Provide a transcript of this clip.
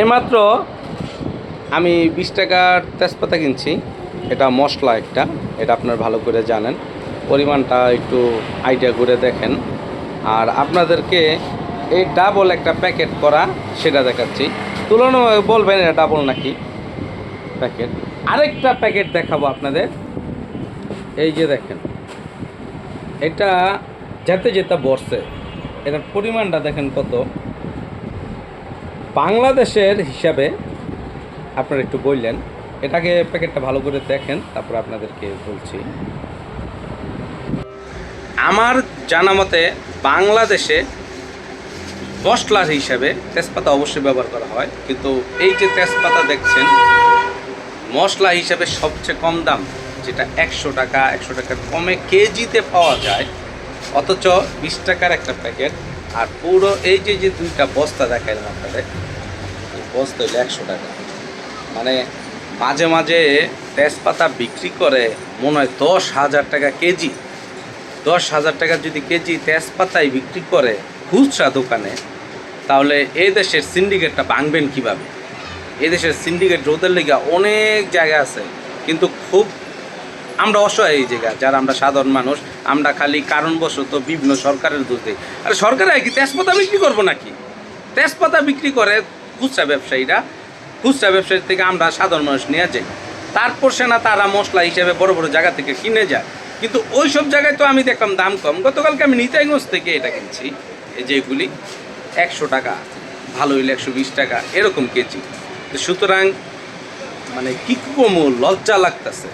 এইমাত্র আমি 20 টাকার তেজপাতা কিনছি। এটা মশলা একটা, এটা আপনার ভালো করে জানেন, পরিমাণটা একটু আইডিয়া করে দেখেন। আর আপনাদেরকে এই ডাবল একটা প্যাকেট করা সেটা দেখাচ্ছি, তুলনামূলক বলবেন এটা ডাবল নাকি প্যাকেট। আরেকটা প্যাকেট দেখাবো আপনাদের, এই যে দেখেন, এটা যেতে যেতে বসছে, এটার পরিমাণটা দেখেন কত। বাংলাদেশের হিসাবে আপনারা একটু বললেন, এটাকে প্যাকেটটা ভালো করে দেখেন, তারপর আপনাদেরকে বলছি। আমার জানা মতে বাংলাদেশে মশলার হিসাবে তেজপাতা অবশ্যই ব্যবহার করা হয়, কিন্তু এই যে তেজপাতা দেখছেন মশলা হিসাবে সবচেয়ে কম দাম, যেটা 100 টাকা 100 টাকার কমে কেজিতে পাওয়া যায়, অথচ 20 টাকার একটা প্যাকেট। আর পুরো এই যে যে দুইটা বস্তা দেখাইলাম আপনাদের, এই বস্তা হইলে 100 টাকা। মানে মাঝে মাঝে তেজপাতা বিক্রি করে মনে হয় 10,000 টাকা কেজি। 10,000 টাকা যদি কেজি তেজপাতায় বিক্রি করে খুচরা দোকানে, তাহলে এই দেশের সিন্ডিকেটটা ভাঙবেন কীভাবে? এই দেশের সিন্ডিকেট রোদের লেগে অনেক জায়গা আছে, কিন্তু খুব আমরা অসহায় এই জায়গা, যারা আমরা সাধারণ মানুষ, আমরা খালি কারণবশত বিভিন্ন সরকারের দোষ দিই। আর সরকারে কি তেজপাতা বিক্রি করবো নাকি? তেজপাতা বিক্রি করে খুচরা ব্যবসায়ীরা, খুচরা ব্যবসায়ীর থেকে আমরা সাধারণ মানুষ নিয়ে যাই, তারপর সেনা তারা মশলা হিসেবে বড় বড় জায়গা থেকে কিনে যায়। কিন্তু ওই সব জায়গায় তো আমি দেখলাম দাম কম। গতকালকে আমি নিতাইগঞ্জ থেকে এটা কিনছি, এই যেগুলি 100 টাকা, ভালো হইলে 120 টাকা এরকম কেজি। সুতরাং মানে কি কমু, লজ্জা লাগতেছে।